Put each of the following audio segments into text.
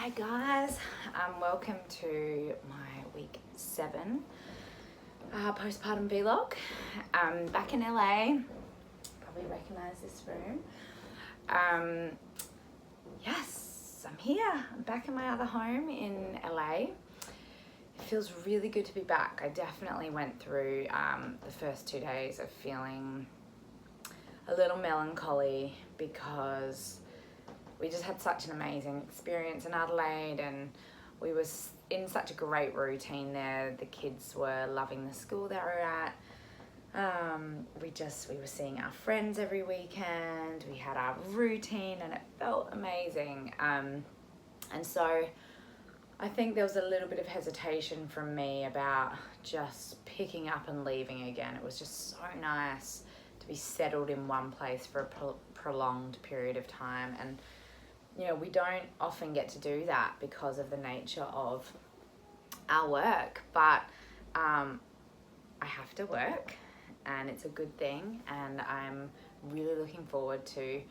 Hi guys, welcome to my week 7 postpartum vlog. Back in LA, probably recognise this room. Yes, I'm here. I'm back in my other home in LA. It feels really good to be back. I definitely went through the first 2 days of feeling a little melancholy because we just had such an amazing experience in Adelaide, and we were in such a great routine there. The kids were loving the school they were at. We were seeing our friends every weekend. We had our routine and it felt amazing. And so I think there was a little bit of hesitation from me about just picking up and leaving again. It was just so nice to be settled in one place for a prolonged period of time. And you know, we don't often get to do that because of the nature of our work, but I have to work and it's a good thing, and I'm really looking forward to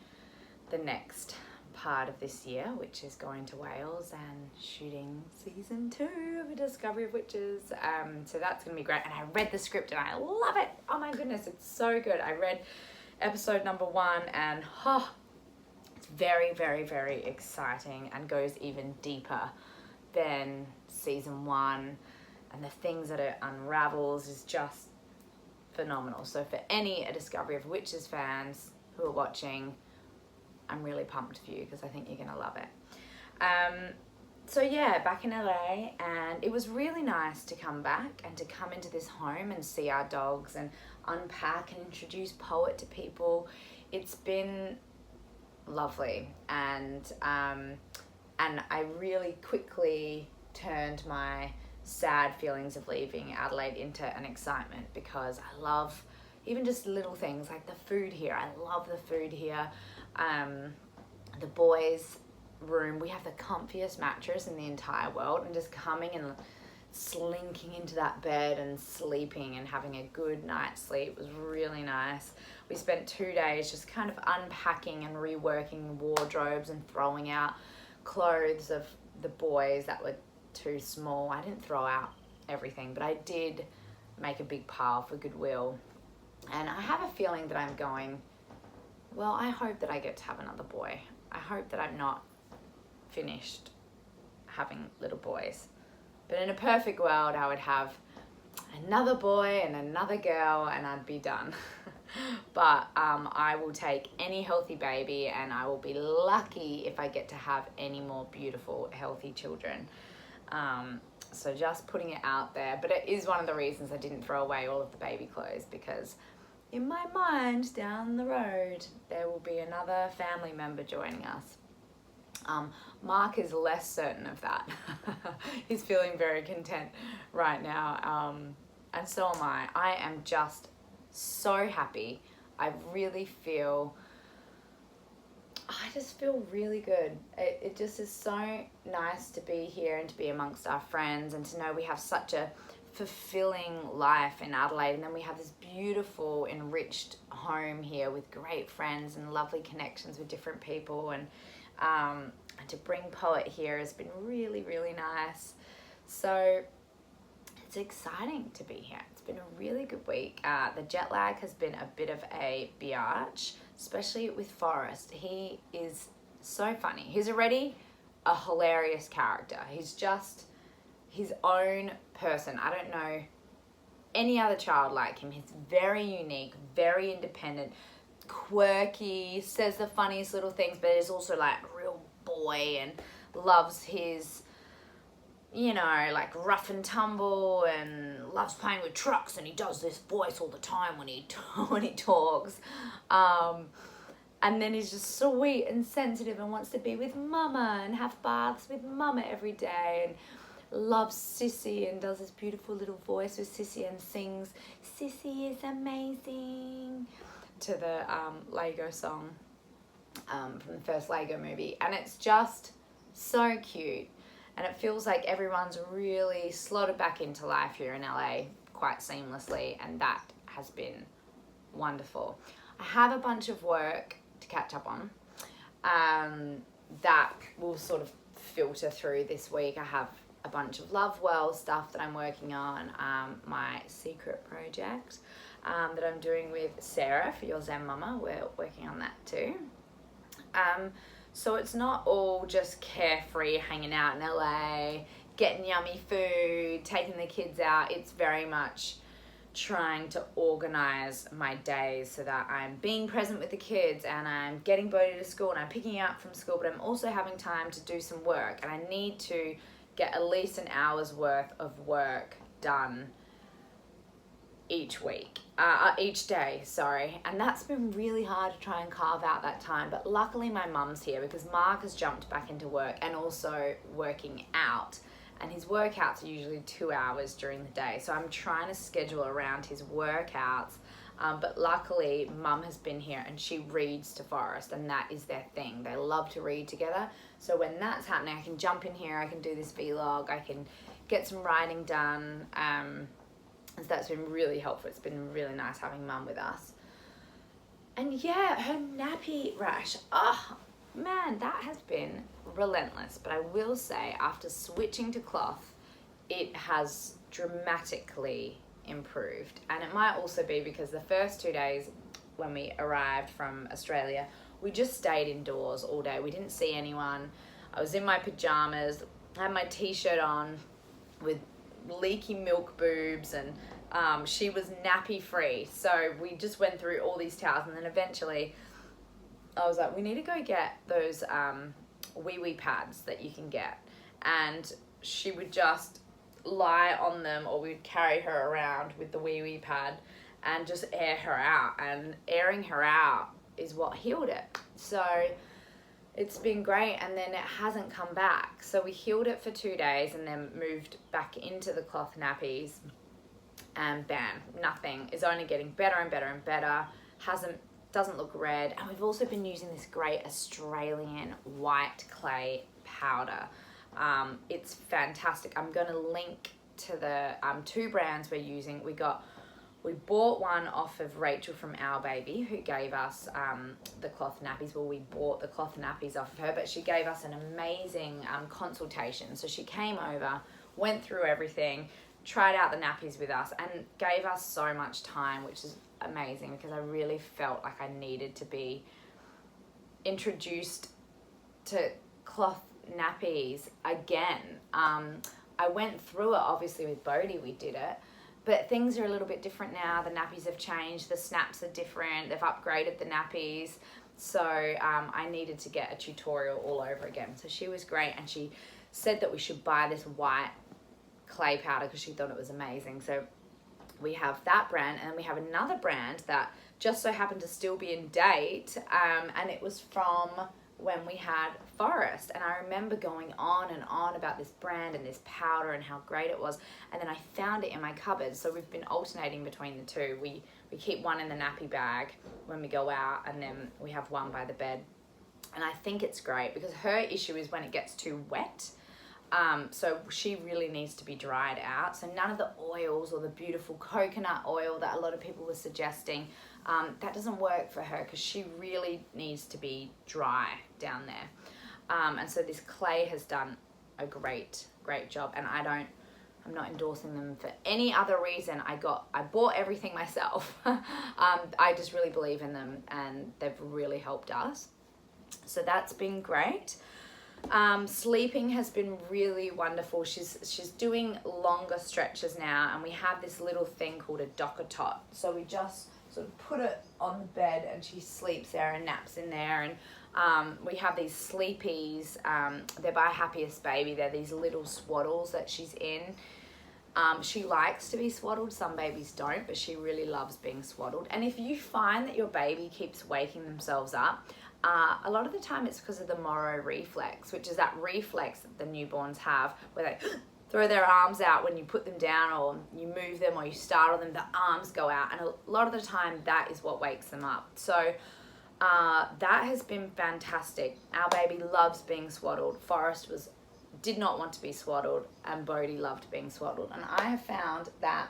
the next part of this year, which is going to Wales and shooting season 2 of A Discovery of Witches. So that's going to be great, and I read the script and I love it. Oh my goodness, it's so good. I read episode number 1 and it's very, very, very exciting and goes even deeper than season 1, and the things that it unravels is just phenomenal. So for any A Discovery of Witches fans who are watching, I'm really pumped for you because I think you're going to love it. So yeah, back in LA, and it was really nice to come back and to come into this home and see our dogs and unpack and introduce Poet to people. It's been lovely, and I really quickly turned my sad feelings of leaving Adelaide into an excitement, because I love even just little things like the food here. I love the food here. The boys' room, we have the comfiest mattress in the entire world, and just coming and slinking into that bed and sleeping and having a good night's sleep was really nice. We spent 2 days just kind of unpacking and reworking wardrobes and throwing out clothes of the boys that were too small. I didn't throw out everything, but I did make a big pile for goodwill. And I have a feeling that I'm going, well, I hope that I get to have another boy. I hope that I'm not finished having little boys. But in a perfect world, I would have another boy and another girl and I'd be done. But I will take any healthy baby, and I will be lucky if I get to have any more beautiful, healthy children. So just putting it out there. But it is one of the reasons I didn't throw away all of the baby clothes, because in my mind, down the road, there will be another family member joining us. Mark is less certain of that. He's feeling very content right now, and so am I. I am just so happy. I just feel really good. It just is so nice to be here and to be amongst our friends, and to know we have such a fulfilling life in Adelaide, and then we have this beautiful, enriched home here with great friends and lovely connections with different people, and to bring Poet here has been really, really nice. So it's exciting to be here. It's been a really good week. The jet lag has been a bit of a biatch, especially with Forrest. He is so funny. He's already a hilarious character. He's just his own person. I don't know any other child like him. He's very unique, very independent, quirky, says the funniest little things, but is also like a real boy and loves his, you know, like rough and tumble, and loves playing with trucks, and he does this voice all the time when he talks. And then he's just sweet and sensitive and wants to be with mama and have baths with mama every day, and loves Sissy and does this beautiful little voice with Sissy and sings "Sissy is amazing" to the Lego song from the first Lego movie. And it's just so cute, and it feels like everyone's really slotted back into life here in LA quite seamlessly, and that has been wonderful. I have a bunch of work to catch up on that will sort of filter through this week. I have a bunch of Love Well stuff that I'm working on, my secret project that I'm doing with Sarah for Your Zen Mama. We're working on that too. So it's not all just carefree, hanging out in LA, getting yummy food, taking the kids out. It's very much trying to organize my days so that I'm being present with the kids and I'm getting Bodhi to school and I'm picking up from school, but I'm also having time to do some work, and I need to get at least an hour's worth of work done each day, and that's been really hard to try and carve out that time. But luckily my mum's here because Mark has jumped back into work and also working out, and his workouts are usually 2 hours during the day, so I'm trying to schedule around his workouts. But luckily Mum has been here and she reads to Forrest, and that is their thing. They love to read together. So when that's happening, I can jump in here, I can do this vlog, I can get some writing done. So that's been really helpful. It's been really nice having Mum with us. And yeah, her nappy rash, oh man, that has been relentless. But I will say, after switching to cloth, it has dramatically improved. And it might also be because the first 2 days when we arrived from Australia, we just stayed indoors all day. We didn't see anyone. I was in my pajamas, I had my t-shirt on with leaky milk boobs, and she was nappy free. So we just went through all these towels, and then eventually I was like, we need to go get those wee pads that you can get. And she would just lie on them, or we'd carry her around with the wee pad and just air her out, and airing her out is what healed it. So it's been great, and then it hasn't come back. So we healed it for 2 days and then moved back into the cloth nappies, and bam, nothing. Is only getting better and better and better. Doesn't look red. And we've also been using this great Australian white clay powder. It's fantastic. I'm going to link to the 2 brands we're using. We bought one off of Rachel from Our Baby, who gave us the cloth nappies. Well, we bought the cloth nappies off of her, but she gave us an amazing consultation. So she came over, went through everything, tried out the nappies with us, and gave us so much time, which is amazing, because I really felt like I needed to be introduced to cloth nappies again. I went through it, obviously with Bodhi we did it, but things are a little bit different now. The nappies have changed, the snaps are different, they've upgraded the nappies. So I needed to get a tutorial all over again. So she was great, and she said that we should buy this white clay powder because she thought it was amazing. So we have that brand, and then we have another brand that just so happened to still be in date, and it was from when we had Forrest. And I remember going on and on about this brand and this powder and how great it was, and then I found it in my cupboard. So we've been alternating between the two. We keep one in the nappy bag when we go out, and then we have one by the bed. And I think it's great because her issue is when it gets too wet. So she really needs to be dried out. So none of the oils or the beautiful coconut oil that a lot of people were suggesting, that doesn't work for her because she really needs to be dry down there. And so this clay has done a great job, and I'm not endorsing them for any other reason. I bought everything myself. I just really believe in them, and they've really helped us. So that's been great. Sleeping has been really wonderful. She's doing longer stretches now, and we have this little thing called a docker tot. So we just sort of put it on the bed, and she sleeps there and naps in there. And we have these sleepies. They're by Happiest Baby. They're these little swaddles that she's in. She likes to be swaddled. Some babies don't, but she really loves being swaddled. And if you find that your baby keeps waking themselves up, a lot of the time it's because of the Moro reflex, which is that reflex that the newborns have where they throw their arms out when you put them down, or you move them, or you startle them, the arms go out, and a lot of the time that is what wakes them up. So that has been fantastic. Our baby loves being swaddled. Forrest did not want to be swaddled, and Bodhi loved being swaddled. And I have found that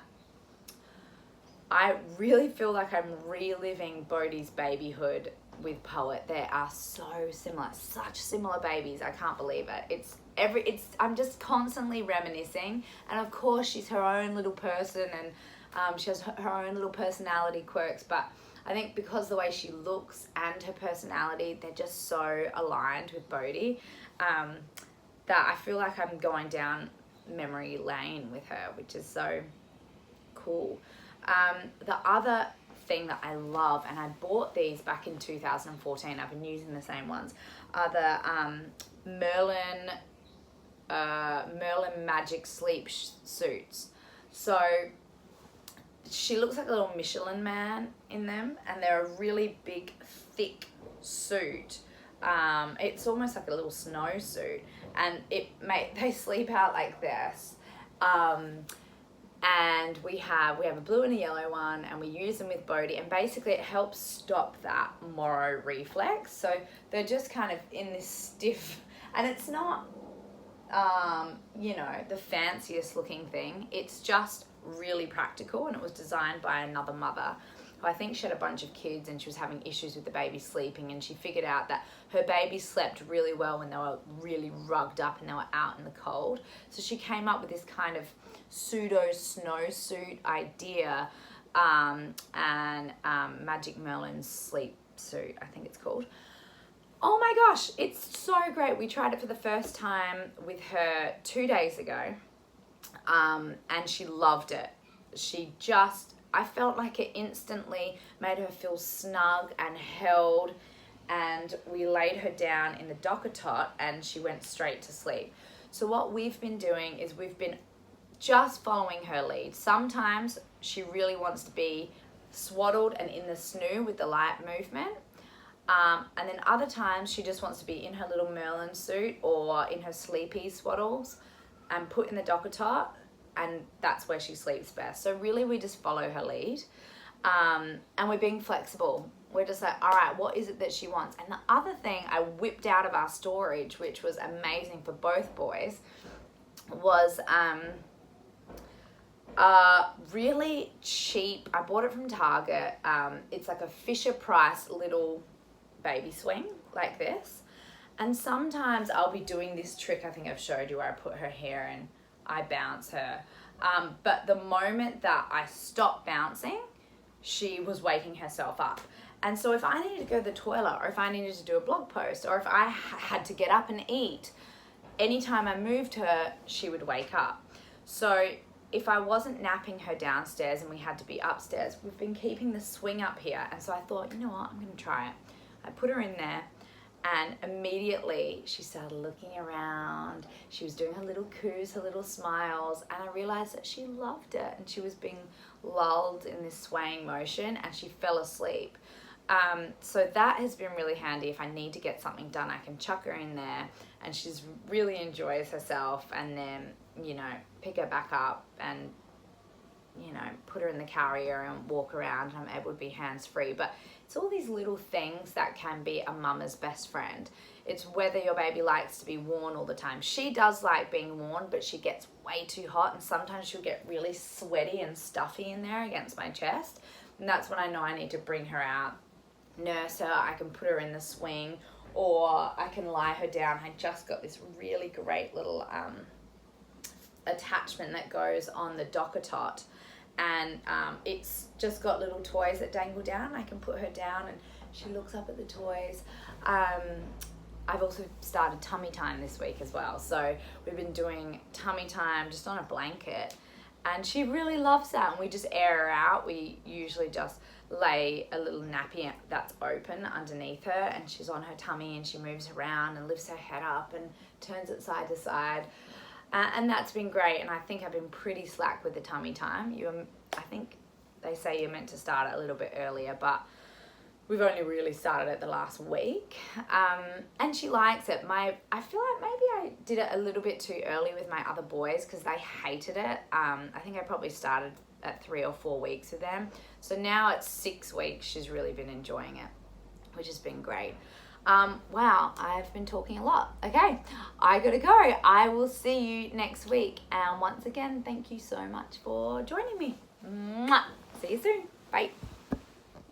I really feel like I'm reliving Bodhi's babyhood with Poet. They are so similar, such similar babies. I can't believe it. I'm just constantly reminiscing, and of course she's her own little person, and she has her own little personality quirks, but I think because the way she looks and her personality, they're just so aligned with Bodhi, that I feel like I'm going down memory lane with her, which is so cool. The other thing that I love, and I bought these back in 2014, I've been using the same ones, are the Merlin Magic Sleep suits. So she looks like a little Michelin man in them, and they're a really big, thick suit. It's almost like a little snowsuit, and they sleep out like this. And we have a blue and a yellow one, and we use them with Bodhi, and basically it helps stop that Moro reflex. So they're just kind of in this stiff, and it's not the fanciest looking thing. It's just really practical, and it was designed by another mother who I think she had a bunch of kids, and she was having issues with the baby sleeping, and she figured out that her baby slept really well when they were really rugged up and they were out in the cold. So she came up with this kind of pseudo snowsuit idea, and Magic Merlin sleep suit, I think it's called. Oh my gosh, it's so great. We tried it for the first time with her 2 days ago, and she loved it. I felt like it instantly made her feel snug and held, and we laid her down in the docker tot and she went straight to sleep. So what we've been doing is we've been just following her lead. Sometimes she really wants to be swaddled and in the snoo with the light movement. And then other times she just wants to be in her little Merlin suit or in her sleepy swaddles and put in the docker tot, and that's where she sleeps best. So really we just follow her lead, and we're being flexible. We're just like, all right, what is it that she wants? And the other thing I whipped out of our storage, which was amazing for both boys, was really cheap. I bought it from Target. It's like a Fisher Price little baby swing like this. And sometimes I'll be doing this trick I think I've showed you, where I put her hair and I bounce her. But the moment that I stopped bouncing, she was waking herself up. And so if I needed to go to the toilet, or if I needed to do a blog post, or if I had to get up and eat, anytime I moved her, she would wake up. So if I wasn't napping her downstairs and we had to be upstairs, we've been keeping the swing up here. And so I thought, you know what, I'm going to try it. I put her in there, and immediately she started looking around. She was doing her little coos, her little smiles, and I realized that she loved it, and she was being lulled in this swaying motion, and she fell asleep. So that has been really handy. If I need to get something done, I can chuck her in there, and she's really enjoys herself, and then, pick her back up and, put her in the carrier and walk around, and I'm able to be hands-free. But it's all these little things that can be a mama's best friend. It's whether your baby likes to be worn all the time. She does like being worn, but she gets way too hot, and sometimes she'll get really sweaty and stuffy in there against my chest. And that's when I know I need to bring her out, nurse her. I can put her in the swing, or I can lie her down. I just got this really great little attachment that goes on the docker tot, and it's just got little toys that dangle down. I can put her down and she looks up at the toys. I've also started tummy time this week as well, so we've been doing tummy time just on a blanket, and she really loves that. And we just air her out. We usually just lay a little nappy that's open underneath her, and she's on her tummy, and she moves around and lifts her head up and turns it side to side. And that's been great, and I think I've been pretty slack with the tummy time. I think they say you're meant to start it a little bit earlier, but we've only really started it the last week. And she likes it. I feel like maybe I did it a little bit too early with my other boys because they hated it. I think I probably started at 3 or 4 weeks with them. So now at 6 weeks, she's really been enjoying it, which has been great. Wow, I've been talking a lot. Okay, I gotta go. I will see you next week. And once again, thank you so much for joining me. Mwah. See you soon. Bye.